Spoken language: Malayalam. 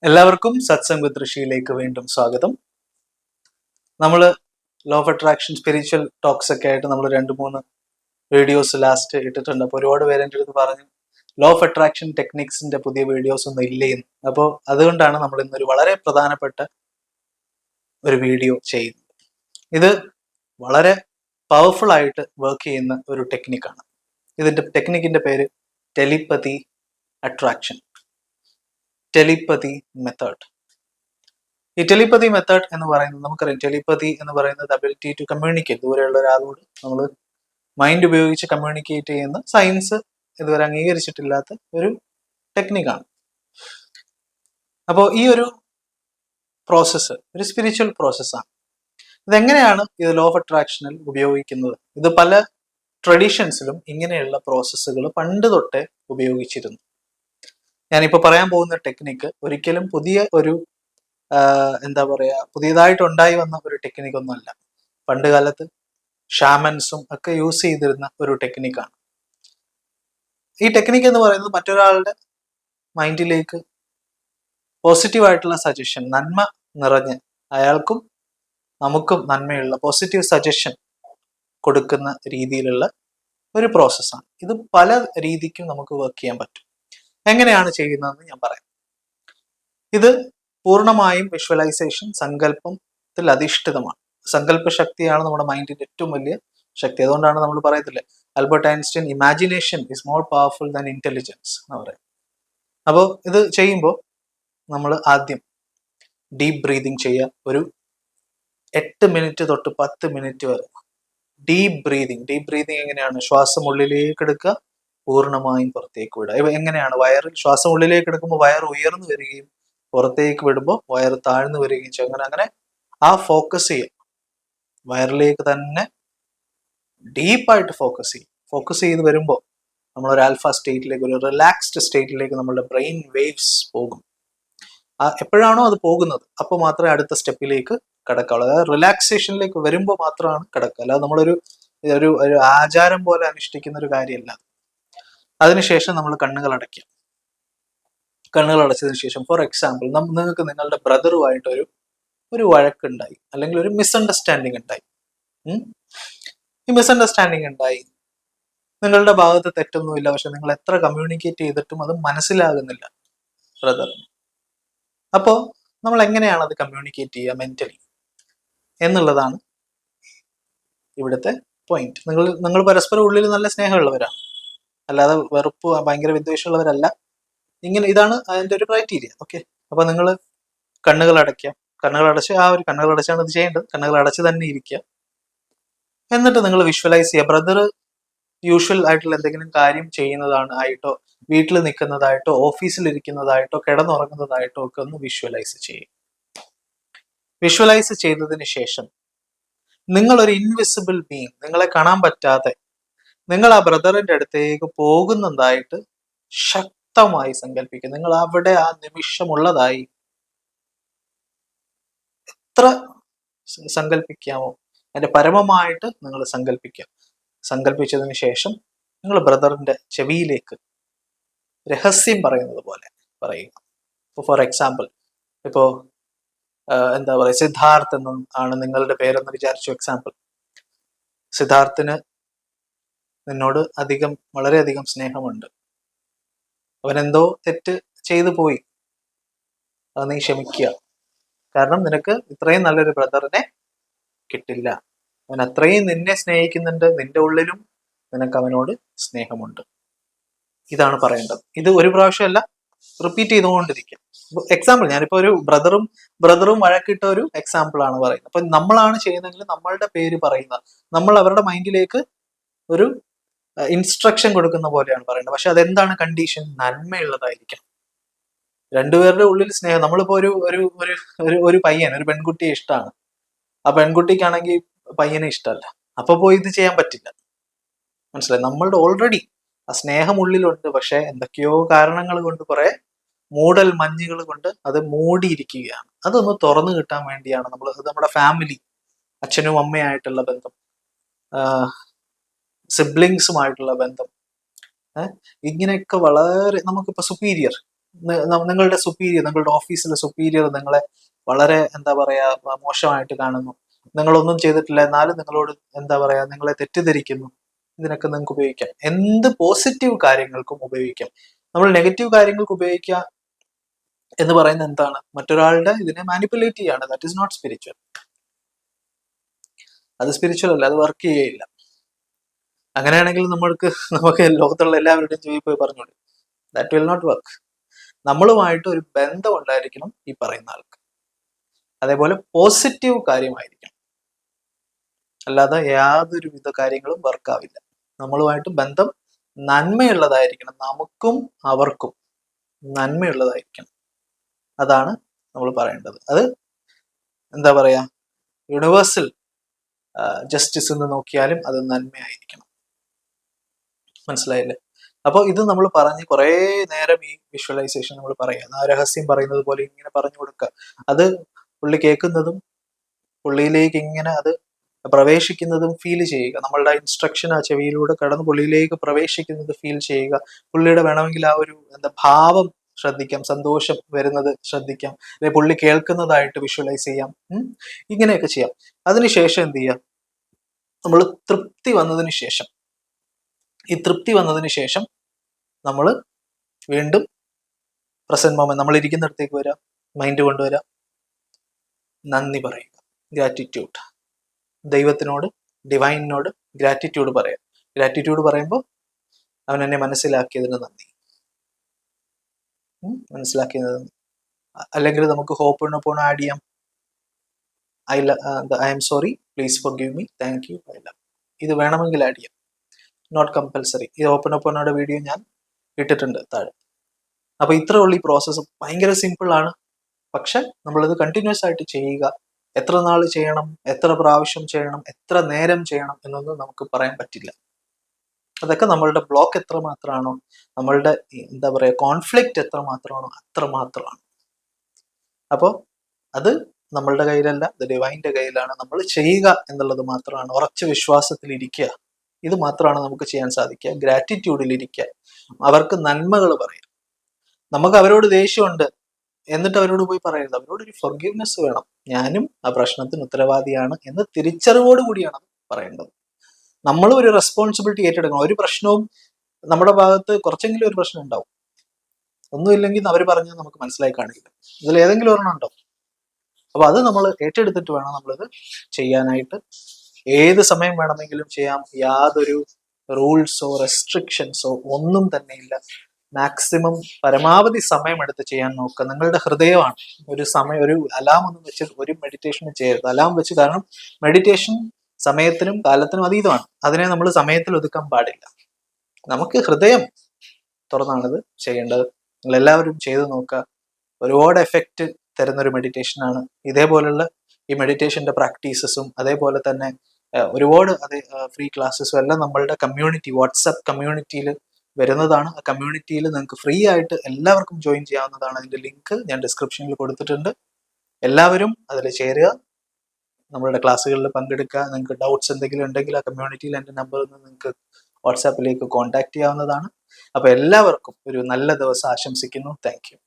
എല്ലാവർക്കും സത്സംഗ് വിത്ത് ഋഷിയിലേക്ക് വീണ്ടും സ്വാഗതം. നമ്മൾ law of attraction spiritual talks ഒക്കെ ആയിട്ട് നമ്മൾ 2-3 വീഡിയോസ് ലാസ്റ്റ് ഇട്ടിട്ടുണ്ട്. അപ്പോൾ ഒരുപാട് പേര് എൻ്റെ അടുത്ത് പറഞ്ഞു ലോ ഓഫ് അട്രാക്ഷൻ ടെക്നിക്സിന്റെ പുതിയ വീഡിയോസ് ഒന്നും ഇല്ലേന്ന്. അപ്പോൾ അതുകൊണ്ടാണ് നമ്മൾ ഇന്നൊരു വളരെ പ്രധാനപ്പെട്ട ഒരു വീഡിയോ ചെയ്യുന്നത്. ഇത് വളരെ പവർഫുൾ ആയിട്ട് വർക്ക് ചെയ്യുന്ന ഒരു ടെക്നിക്കാണ്. ഇതിന്റെ ടെക്നിക്കിന്റെ പേര് ടെലിപ്പതി അട്രാക്ഷൻ, ടെലിപ്പതി മെത്തേഡ്. ഈ ടെലിപ്പതി മെത്തേഡ് എന്ന് പറയുന്നത് നമുക്കറിയാം. ടെലിപ്പതി എന്ന് പറയുന്നത് അബിലിറ്റി ടു കമ്മ്യൂണിക്കേറ്റ്, ദൂരെയുള്ള ഒരാളോട് നമ്മൾ മൈൻഡ് ഉപയോഗിച്ച് കമ്മ്യൂണിക്കേറ്റ് ചെയ്യുന്ന സയൻസ് ഇതുവരെ അംഗീകരിച്ചിട്ടില്ലാത്ത ഒരു ടെക്നിക്കാണ്. അപ്പോൾ ഈ ഒരു പ്രോസസ്സ് ഒരു സ്പിരിച്വൽ പ്രോസസ്സാണ്. ഇതെങ്ങനെയാണ് ഇത് ലോ ഓഫ് അട്രാക്ഷനിൽ ഉപയോഗിക്കുന്നത്? ഇത് പല ട്രഡീഷൻസിലും ഇങ്ങനെയുള്ള പ്രോസസ്സുകൾ പണ്ട് തൊട്ടേ ഉപയോഗിച്ചിരുന്നു. ഞാനിപ്പോൾ പറയാൻ പോകുന്ന ടെക്നിക്ക് ഒരിക്കലും പുതിയ ഒരു എന്താ പറയുക, പുതിയതായിട്ട് ഉണ്ടായി വന്ന ഒരു ടെക്നിക്കൊന്നുമല്ല. പണ്ട് കാലത്ത് ഷാമൻസും ഒക്കെ യൂസ് ചെയ്തിരുന്ന ഒരു ടെക്നിക്കാണ്. ഈ ടെക്നിക്ക് എന്ന് പറയുന്നത് മറ്റൊരാളുടെ മൈൻഡിലേക്ക് പോസിറ്റീവായിട്ടുള്ള സജഷൻ, നന്മ നിറഞ്ഞ് അയാൾക്കും നമുക്കും നന്മയുള്ള പോസിറ്റീവ് സജഷൻ കൊടുക്കുന്ന രീതിയിലുള്ള ഒരു പ്രോസസ്സാണ്. ഇത് പല രീതിക്കും നമുക്ക് വർക്ക് ചെയ്യാൻ പറ്റും. എങ്ങനെയാണ് ചെയ്യുന്നതെന്ന് ഞാൻ പറയാം. ഇത് പൂർണ്ണമായും വിഷ്വലൈസേഷൻ, സങ്കല്പത്തിൽ അധിഷ്ഠിതമാണ്. സങ്കല്പ ശക്തിയാണ് നമ്മുടെ മൈൻഡിന്റെ ഏറ്റവും വലിയ ശക്തി. അതുകൊണ്ടാണ് നമ്മൾ പറയത്തില്ലേ, Albert Einstein imagination is more powerful than intelligence എന്ന് പറയും. അപ്പോൾ ഇത് ചെയ്യുമ്പോൾ നമ്മൾ ആദ്യം ഡീപ്പ് ബ്രീതിങ് ചെയ്യുക. ഒരു 8 മിനിറ്റ് തൊട്ട് 10 മിനിറ്റ് വരെ ഡീപ്പ് ബ്രീതിങ്. ഡീപ്പ് ബ്രീതിങ് എങ്ങനെയാണ്? ശ്വാസം ഉള്ളിലേക്ക് എടുക്കുക, പൂർണ്ണമായും പുറത്തേക്ക് വിടുക. എങ്ങനെയാണ്? വയറിൽ ശ്വാസം ഉള്ളിലേക്ക് എടുക്കുമ്പോൾ വയർ ഉയർന്നു വരികയും പുറത്തേക്ക് വിടുമ്പോൾ വയർ താഴ്ന്നു വരികയും ചെയ്യും. അങ്ങനെ ആ ഫോക്കസ് ചെയ്യുക, വയറിലേക്ക് തന്നെ ഡീപ്പായിട്ട് ഫോക്കസ് ചെയ്യും. ഫോക്കസ് ചെയ്ത് വരുമ്പോൾ നമ്മളൊരു ആൽഫ സ്റ്റേറ്റിലേക്ക്, ഒരു റിലാക്സ്ഡ് സ്റ്റേറ്റിലേക്ക് നമ്മളുടെ ബ്രെയിൻ വേവ്സ് പോകും. എപ്പോഴാണോ അത് പോകുന്നത് അപ്പോൾ മാത്രമേ അടുത്ത സ്റ്റെപ്പിലേക്ക് കിടക്കാവുള്ളൂ. അതായത് റിലാക്സേഷനിലേക്ക് വരുമ്പോൾ മാത്രമാണ് കിടക്കുക. അല്ലാതെ നമ്മളൊരു ഒരു ആചാരം പോലെ അനുഷ്ഠിക്കുന്ന ഒരു കാര്യമല്ല. അതിനുശേഷം നമ്മൾ കണ്ണുകൾ അടയ്ക്കുക. കണ്ണുകൾ അടച്ചതിന് ശേഷം, ഫോർ എക്സാമ്പിൾ, നിങ്ങൾക്ക് നിങ്ങളുടെ ബ്രദറുമായിട്ട് ഒരു വഴക്കുണ്ടായി, അല്ലെങ്കിൽ ഒരു മിസ്അണ്ടർസ്റ്റാൻഡിങ് ഉണ്ടായി. ഈ മിസ്അണ്ടർസ്റ്റാൻഡിങ് ഉണ്ടായി, നിങ്ങളുടെ ഭാഗത്ത് തെറ്റൊന്നുമില്ല, പക്ഷെ നിങ്ങൾ എത്ര കമ്മ്യൂണിക്കേറ്റ് ചെയ്തിട്ടും അത് മനസ്സിലാകുന്നില്ല ബ്രദറിന്. അപ്പോൾ നമ്മൾ എങ്ങനെയാണ് അത് കമ്മ്യൂണിക്കേറ്റ് ചെയ്യുക മെന്റലി എന്നുള്ളതാണ് ഇവിടുത്തെ പോയിന്റ്. നിങ്ങൾ പരസ്പരം ഉള്ളിൽ നല്ല സ്നേഹമുള്ളവരാണ്, അല്ലാതെ വെറുപ്പ്, ഭയങ്കര വിദ്വേഷമുള്ളവരല്ല. ഇതാണ് അതിന്റെ ഒരു ക്രൈറ്റീരിയ. ഓക്കെ, അപ്പൊ നിങ്ങൾ കണ്ണുകൾ അടയ്ക്കുക. കണ്ണുകൾ അടച്ചാണ് ഇത് ചെയ്യേണ്ടത്. കണ്ണുകൾ അടച്ച് തന്നെ ഇരിക്കുക. എന്നിട്ട് നിങ്ങൾ വിഷ്വലൈസ് ചെയ്യുക. ബ്രദർ യൂഷ്വൽ ആയിട്ടുള്ള എന്തെങ്കിലും കാര്യം ചെയ്യുന്നതായിട്ടോ, വീട്ടിൽ നിൽക്കുന്നതായിട്ടോ, ഓഫീസിൽ ഇരിക്കുന്നതായിട്ടോ, കിടന്നുറങ്ങുന്നതായിട്ടോ ഒക്കെ ഒന്ന് വിഷ്വലൈസ് ചെയ്യും. വിഷ്വലൈസ് ചെയ്തതിന് ശേഷം നിങ്ങളൊരു ഇൻവിസിബിൾ ബീങ്, നിങ്ങളെ കാണാൻ പറ്റാതെ, നിങ്ങൾ ആ ബ്രദറിന്റെ അടുത്തേക്ക് പോകുന്നതായിട്ട് ശക്തമായി സങ്കല്പിക്കുക. നിങ്ങൾ അവിടെ ആ നിമിഷമുള്ളതായി എത്ര സങ്കല്പിക്കാമോ അതിന്റെ പരമമായിട്ട് നിങ്ങൾ സങ്കല്പിക്കുക. സങ്കല്പിച്ചതിന് ശേഷം നിങ്ങൾ ബ്രദറിന്റെ ചെവിയിലേക്ക് രഹസ്യം പറയുന്നത് പോലെ പറയുക. ഇപ്പോൾ ഫോർ എക്സാമ്പിൾ, ഇപ്പോ എന്താ പറയുക, സിദ്ധാർത്ഥ് എന്നും ആണ് നിങ്ങളുടെ പേരെന്ന് വിചാരിച്ചു. എക്സാമ്പിൾ, സിദ്ധാർത്ഥിന് നിന്നോട് വളരെയധികം സ്നേഹമുണ്ട്. അവനെന്തോ തെറ്റ് ചെയ്തു പോയി, അത് നീ ക്ഷമിക്കുക. കാരണം നിനക്ക് ഇത്രയും നല്ലൊരു ബ്രദറിനെ കിട്ടില്ല. അവൻ അത്രയും നിന്നെ സ്നേഹിക്കുന്നുണ്ട്. നിന്റെ ഉള്ളിലും നിനക്ക് അവനോട് സ്നേഹമുണ്ട്. ഇതാണ് പറയേണ്ടത്. ഇത് ഒരു പ്രാവശ്യമല്ല, റിപ്പീറ്റ് ചെയ്തുകൊണ്ടിരിക്കുക. എക്സാമ്പിൾ, ഞാനിപ്പോ ഒരു ബ്രദറും വഴക്കിട്ട ഒരു എക്സാമ്പിൾ ആണ് പറയുന്നത്. അപ്പൊ നമ്മളാണ് ചെയ്യുന്നതെങ്കിൽ നമ്മളുടെ പേര് പറയുന്ന, നമ്മൾ അവരുടെ മൈൻഡിലേക്ക് ഒരു ഇൻസ്ട്രക്ഷൻ കൊടുക്കുന്ന പോലെയാണ് പറയുന്നത്. പക്ഷെ അതെന്താണ് കണ്ടീഷൻ? നന്മയുള്ളതായിരിക്കണം. രണ്ടുപേരുടെ ഉള്ളിൽ സ്നേഹം. നമ്മളിപ്പോ ഒരു പയ്യൻ, ഒരു പെൺകുട്ടിയെ ഇഷ്ടമാണ്. ആ പെൺകുട്ടിക്കാണെങ്കിൽ പയ്യനെ ഇഷ്ടമല്ല. അപ്പൊ പോയി ഇത് ചെയ്യാൻ പറ്റില്ല. മനസ്സിലായി? നമ്മളുടെ ഓൾറെഡി ആ സ്നേഹം ഉള്ളിലുണ്ട്, പക്ഷെ എന്തൊക്കെയോ കാരണങ്ങൾ കൊണ്ട്, കുറെ മൂടൽ മഞ്ഞുകൾ കൊണ്ട് അത് മൂടിയിരിക്കുകയാണ്. അതൊന്ന് തുറന്നു കിട്ടാൻ വേണ്ടിയാണ് നമ്മുടെ ഫാമിലി, അച്ഛനും അമ്മയായിട്ടുള്ള ബന്ധം, സിബ്ലിങ്സുമായിട്ടുള്ള ബന്ധം, ഇങ്ങനെയൊക്കെ വളരെ നമുക്കിപ്പോ സുപ്പീരിയർ നിങ്ങളുടെ സുപ്പീരിയർ, നിങ്ങളുടെ ഓഫീസിലെ സുപ്പീരിയർ നിങ്ങളെ വളരെ എന്താ പറയാ മോശമായിട്ട് കാണുന്നു, നിങ്ങളൊന്നും ചെയ്തിട്ടില്ല എന്നാലും നിങ്ങളോട് എന്താ പറയാ നിങ്ങളെ തെറ്റിദ്ധരിക്കുന്നു, ഇതിനൊക്കെ നിങ്ങൾക്ക് ഉപയോഗിക്കാം. എന്ത് പോസിറ്റീവ് കാര്യങ്ങൾക്കും ഉപയോഗിക്കാം. നമ്മൾ നെഗറ്റീവ് കാര്യങ്ങൾക്ക് ഉപയോഗിക്കുക എന്ന് പറയുന്നത് എന്താണ്? മറ്റൊരാളുടെ ഇതിനെ മാനിപ്പുലേറ്റ് ചെയ്യാണ്. That is not spiritual. അത് സ്പിരിച്വൽ അല്ല, അത് വർക്ക് ചെയ്യയില്ല. അങ്ങനെയാണെങ്കിൽ നമുക്ക് ലോകത്തുള്ള എല്ലാവരുടെയും ചെവി പോയി പറഞ്ഞോളൂ. That will not work. നമ്മളുമായിട്ട് ഒരു ബന്ധം ഉണ്ടായിരിക്കണം ഈ പറയുന്ന ആൾക്ക്. അതേപോലെ പോസിറ്റീവ് കാര്യമായിരിക്കണം, അല്ലാതെ യാതൊരു വിധ കാര്യങ്ങളും വർക്കാവില്ല. നമ്മളുമായിട്ട് ബന്ധം നന്മയുള്ളതായിരിക്കണം, നമുക്കും അവർക്കും നന്മയുള്ളതായിരിക്കണം. അതാണ് നമ്മൾ പറയേണ്ടത്. അത് എന്താ പറയാ യൂണിവേഴ്സൽ ജസ്റ്റിസ് എന്ന് നോക്കിയാലും അത് നന്മയായിരിക്കണം. മനസ്സിലായില്ലേ? അപ്പോൾ ഇത് നമ്മൾ പറഞ്ഞ് കുറേ നേരം ഈ വിഷ്വലൈസേഷൻ നമ്മൾ പറയുക, രഹസ്യം പറയുന്നത് പോലെ ഇങ്ങനെ പറഞ്ഞു കൊടുക്കുക. അത് പുള്ളി കേൾക്കുന്നതും പുള്ളിയിലേക്ക് ഇങ്ങനെ അത് പ്രവേശിക്കുന്നതും ഫീൽ ചെയ്യുക. നമ്മളുടെ ഇൻസ്ട്രക്ഷൻ ആ ചെവിയിലൂടെ കടന്ന് പുള്ളിയിലേക്ക് പ്രവേശിക്കുന്നത് ഫീൽ ചെയ്യുക. പുള്ളിയുടെ വേണമെങ്കിൽ ആ ഒരു ഭാവം ശ്രദ്ധിക്കാം, സന്തോഷം വരുന്നത് ശ്രദ്ധിക്കാം, അല്ലെങ്കിൽ പുള്ളി കേൾക്കുന്നതായിട്ട് വിഷ്വലൈസ് ചെയ്യാം. ഇങ്ങനെയൊക്കെ ചെയ്യാം. അതിനുശേഷം എന്ത് ചെയ്യാം? നമ്മൾ തൃപ്തി വന്നതിന് ശേഷം നമ്മൾ വീണ്ടും പ്രസന്റ് മൊമെന്റ്, നമ്മൾ ഇരിക്കുന്നിടത്തേക്ക് വരാം, മൈൻഡ് കൊണ്ടുവരാം, നന്ദി പറയുക, ഗ്രാറ്റിറ്റ്യൂഡ്. ദൈവത്തിനോട്, ഡിവൈനിനോട് ഗ്രാറ്റിറ്റ്യൂഡ് പറയാം. ഗ്രാറ്റിറ്റ്യൂഡ് പറയുമ്പോൾ അവൻ എന്നെ മനസ്സിലാക്കിയതിന് നന്ദി. അല്ലെങ്കിൽ നമുക്ക് ഹോപ്പിനൊപ്പം ആഡ് ചെയ്യാം. I am sorry, please forgive me, thank you, I love. ഇത് വേണമെങ്കിൽ ആഡ് ചെയ്യാം, നോട്ട് കമ്പൽസറി. ഈ ഓപ്പണോടെ വീഡിയോ ഞാൻ ഇട്ടിട്ടുണ്ട് താഴെ. അപ്പൊ ഇത്ര ഉള്ള ഈ പ്രോസസ്സ് ഭയങ്കര സിമ്പിൾ ആണ്. പക്ഷെ നമ്മളിത് കണ്ടിന്യൂസ് ആയിട്ട് ചെയ്യുക. എത്ര നാൾ ചെയ്യണം, എത്ര പ്രാവശ്യം ചെയ്യണം, എത്ര നേരം ചെയ്യണം എന്നൊന്നും നമുക്ക് പറയാൻ പറ്റില്ല. അതൊക്കെ നമ്മളുടെ ബ്ലോക്ക് എത്ര മാത്രമാണോ, നമ്മളുടെ എന്താ പറയാ കോൺഫ്ലിക്റ്റ് എത്ര മാത്രമാണോ അത്ര മാത്രമാണ്. അപ്പോൾ അത് നമ്മളുടെ കയ്യിലല്ല, അത് ഡിവൈൻ്റെ കയ്യിലാണ്. നമ്മൾ ചെയ്യുക എന്നുള്ളത് മാത്രമാണ്. ഉറച്ച വിശ്വാസത്തിൽ ഇരിക്കുക, ഇത് മാത്രമാണ് നമുക്ക് ചെയ്യാൻ സാധിക്കുക. ഗ്രാറ്റിറ്റ്യൂഡിൽ ഇരിക്കുക, അവർക്ക് നന്മകൾ പറയാം. നമുക്ക് അവരോട് ദേഷ്യമുണ്ട് എന്നിട്ട് അവരോട് പോയി പറയരുത്. അവരോട് ഒരു ഫൊർഗിവ്നെസ് വേണം. ഞാനും ആ പ്രശ്നത്തിന് ഉത്തരവാദിയാണ് എന്ന് തിരിച്ചറിവോട് കൂടിയാണ് പറയേണ്ടത്. നമ്മളും ഒരു റെസ്പോൺസിബിലിറ്റി ഏറ്റെടുക്കണം. ഒരു പ്രശ്നവും നമ്മുടെ ഭാഗത്ത് കുറച്ചെങ്കിലും ഒരു പ്രശ്നം ഉണ്ടാവും. ഒന്നുമില്ലെങ്കിൽ അവർ പറഞ്ഞത് നമുക്ക് മനസ്സിലായി കാണില്ല, ഇതിൽ ഏതെങ്കിലും ഒരെണ്ണം ഉണ്ടാവും. അപ്പൊ അത് നമ്മൾ ഏറ്റെടുത്തിട്ട് വേണം നമ്മളിത് ചെയ്യാനായിട്ട്. ഏത് സമയം വേണമെങ്കിലും ചെയ്യാം. യാതൊരു റൂൾസോ റെസ്ട്രിക്ഷൻസോ ഒന്നും തന്നെ ഇല്ല. മാക്സിമം പരമാവധി സമയം എടുത്ത് ചെയ്യാൻ നോക്കുക. നിങ്ങളുടെ ഹൃദയമാണ്. ഒരു സമയം, ഒരു അലാം ഒന്നും വെച്ച് ഒരു മെഡിറ്റേഷനും ചെയ്യരുത്. അലാം വെച്ച്, കാരണം മെഡിറ്റേഷൻ സമയത്തിനും കാലത്തിനും അതീതമാണ്. അതിനെ നമ്മൾ സമയത്തിൽ ഒതുക്കാൻ പാടില്ല. നമുക്ക് ഹൃദയം തുറന്നാണിത് ചെയ്യേണ്ടത്. നിങ്ങൾ എല്ലാവരും ചെയ്തു നോക്കുക. ഒരുപാട് എഫക്റ്റ് തരുന്നൊരു മെഡിറ്റേഷനാണ്. ഇതേപോലുള്ള ഈ മെഡിറ്റേഷന്റെ പ്രാക്ടീസസും അതേപോലെ തന്നെ ഒരുപാട് ഫ്രീ ക്ലാസ്സസും എല്ലാം നമ്മളുടെ കമ്മ്യൂണിറ്റി, വാട്സപ്പ് കമ്മ്യൂണിറ്റിയിൽ വരുന്നതാണ്. ആ കമ്മ്യൂണിറ്റിയിൽ നിങ്ങൾക്ക് ഫ്രീ ആയിട്ട് എല്ലാവർക്കും ജോയിൻ ചെയ്യാവുന്നതാണ്. അതിന്റെ ലിങ്ക് ഞാൻ ഡിസ്ക്രിപ്ഷനിൽ കൊടുത്തിട്ടുണ്ട്. എല്ലാവരും അതിൽ ചേരുക, നമ്മളുടെ ക്ലാസ്സുകളിൽ പങ്കെടുക്കുക. നിങ്ങൾക്ക് ഡൗട്ട്സ് എന്തെങ്കിലും ഉണ്ടെങ്കിൽ ആ കമ്മ്യൂണിറ്റിയിൽ എൻ്റെ നമ്പറിൽ നിന്ന് നിങ്ങൾക്ക് വാട്സാപ്പിലേക്ക് കോൺടാക്ട് ചെയ്യാവുന്നതാണ്. അപ്പോൾ എല്ലാവർക്കും ഒരു നല്ല ദിവസം ആശംസിക്കുന്നു. Thank you.